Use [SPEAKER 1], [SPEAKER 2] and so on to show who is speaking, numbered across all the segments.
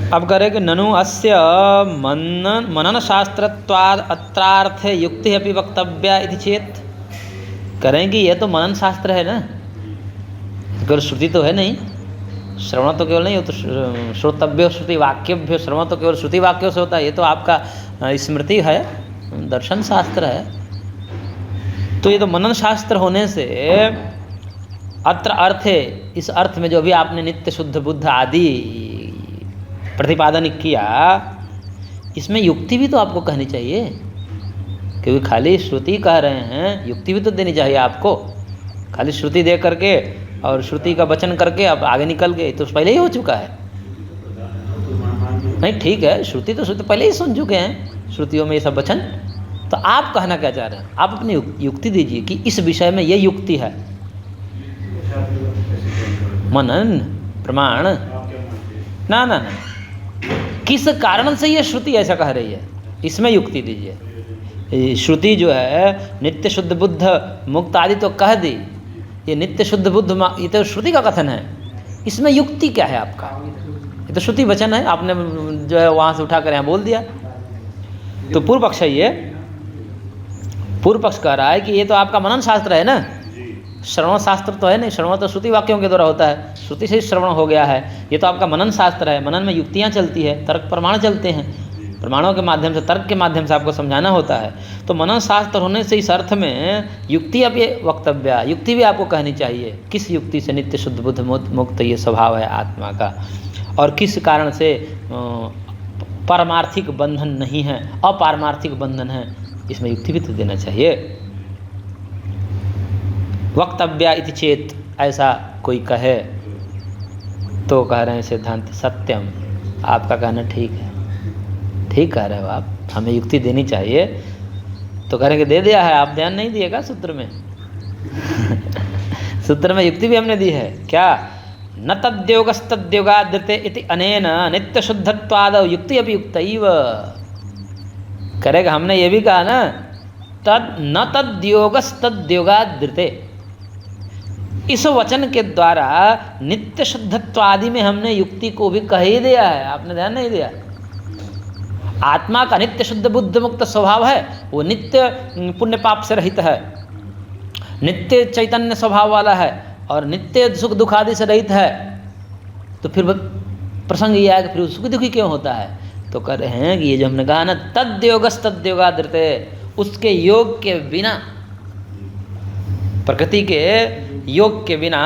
[SPEAKER 1] अब करें कि ननु अस्य मनन शास्त्रत्वाद अत्रार्थे युक्ति अपि वक्तव्या इति चेत। करें कि यह तो मनन शास्त्र है ना, केवल श्रुति तो है नहीं, श्रवण तो केवल नहीं हो, तो श्रोतव्य श्रुति वाक्यभ्यो, श्रवण तो केवल श्रुति वाक्यों से होता है, ये तो आपका स्मृति है, दर्शन शास्त्र है। तो ये तो मनन शास्त्र होने से अत्र अर्थ है, इस अर्थ में जो अभी आपने नित्य शुद्ध बुद्ध आदि प्रतिपादन किया, इसमें युक्ति भी तो आपको कहनी चाहिए, क्योंकि खाली श्रुति कह रहे हैं, युक्ति भी तो देनी चाहिए आपको। खाली श्रुति दे करके और श्रुति का वचन करके अब आगे निकल गए तो पहले ही हो चुका है। नहीं ठीक है, श्रुति तो पहले ही सुन चुके हैं, श्रुतियों में ये सब वचन। तो आप कहना क्या चाह रहे हैं, आप अपनी युक्ति दीजिए कि इस विषय में ये युक्ति है, मनन प्रमाण ना ना ना, किस कारण से ये श्रुति ऐसा कह रही है, इसमें युक्ति दीजिए। श्रुति जो है नित्य शुद्ध बुद्ध मुक्त आदि तो कह दी, ये नित्य शुद्ध बुद्ध ये तो श्रुति का कथन है, इसमें युक्ति क्या है आपका? ये तो श्रुति वचन है, आपने जो है वहाँ से उठा कर यहाँ बोल दिया। तो पूर्व पक्ष है, ये पूर्व पक्ष कह रहा है कि ये तो आपका मनन शास्त्र है ना, श्रवण शास्त्र तो है नहीं, श्रवण तो श्रुति वाक्यों के द्वारा होता है, श्रुति से ही श्रवण हो गया है। ये तो आपका मनन शास्त्र है, मनन में युक्तियाँ चलती है, तर्क प्रमाण चलते हैं, प्रमाणों के माध्यम से, तर्क के माध्यम से आपको समझाना होता है। तो मनन शास्त्र होने से इस अर्थ में युक्ति अब ये वक्तव्य, युक्ति भी आपको कहनी चाहिए, किस युक्ति से नित्य शुद्ध बुद्ध मुक्त ये स्वभाव है आत्मा का, और किस कारण से पारमार्थिक बंधन नहीं है, अपारमार्थिक बंधन है, इसमें युक्ति भी तो देना चाहिए। वक्तव्या इति चेत, ऐसा कोई कहे तो कह रहे हैं सिद्धांत सत्यम, आपका कहना ठीक है, ठीक कह रहे हो आप, हमें युक्ति देनी चाहिए। तो कह रहे कि दे दिया है, आप ध्यान नहीं दिएगा सूत्र में सूत्र में युक्ति भी हमने दी है, क्या? न तद्योगस्तद्योगादृते इति अनेन नित्य शुद्धत्वाद युक्ति अपि युक्तैव। करेगा हमने ये भी कहा ना, तद न तद्योगस्तद्योगादृते, इस वचन के द्वारा नित्य शुद्धत्वादि में हमने युक्ति को भी कह ही दिया है, आपने ध्यान नहीं दिया। आत्मा का नित्य शुद्ध बुद्ध मुक्त स्वभाव है, वो नित्य पुण्य पाप से रहित है, नित्य चैतन्य स्वभाव वाला है और नित्य सुख दुख आदि से रहित है। तो फिर प्रसंग ये आया कि फिर सुख दुखी क्यों होता है? तो कह रहे हैं कि ये जो हमने कहा ना, तद्योगस्तद्योगादृते, उसके योग के बिना, प्रकृति के योग के बिना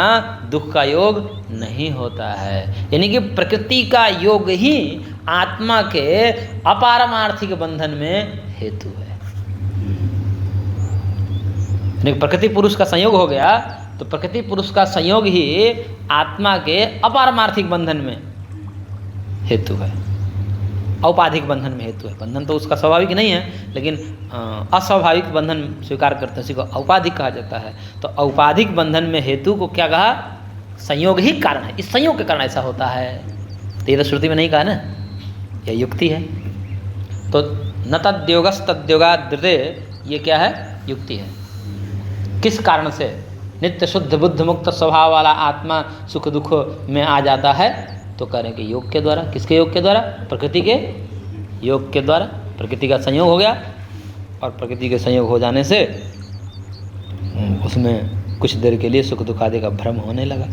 [SPEAKER 1] दुख का योग नहीं होता है। यानी कि प्रकृति का योग ही आत्मा के अपारमार्थिक बंधन में हेतु है। यानी प्रकृति पुरुष का संयोग हो गया तो प्रकृति पुरुष का संयोग ही आत्मा के अपारमार्थिक बंधन में हेतु है, औपाधिक बंधन में हेतु है। बंधन तो उसका स्वाभाविक नहीं है, लेकिन अस्वाभाविक बंधन स्वीकार करते हैं, उसी को औपाधिक कहा जाता है। तो औपाधिक बंधन में हेतु को क्या कहा? संयोग ही कारण है, इस संयोग के कारण ऐसा होता है। तो ये तो श्रुति में नहीं कहा ना, यह युक्ति है। तो न तद्योगस्तद्योगादृते, ये क्या है? युक्ति है। किस कारण से नित्य शुद्ध बुद्ध मुक्त स्वभाव वाला आत्मा सुख दुख में आ जाता है? तो कह रहे हैं कि योग के द्वारा। किसके योग के द्वारा? प्रकृति के योग के द्वारा। प्रकृति का संयोग हो गया और प्रकृति के संयोग हो जाने से उसमें कुछ देर के लिए सुख दुख आदि का भ्रम होने लगा।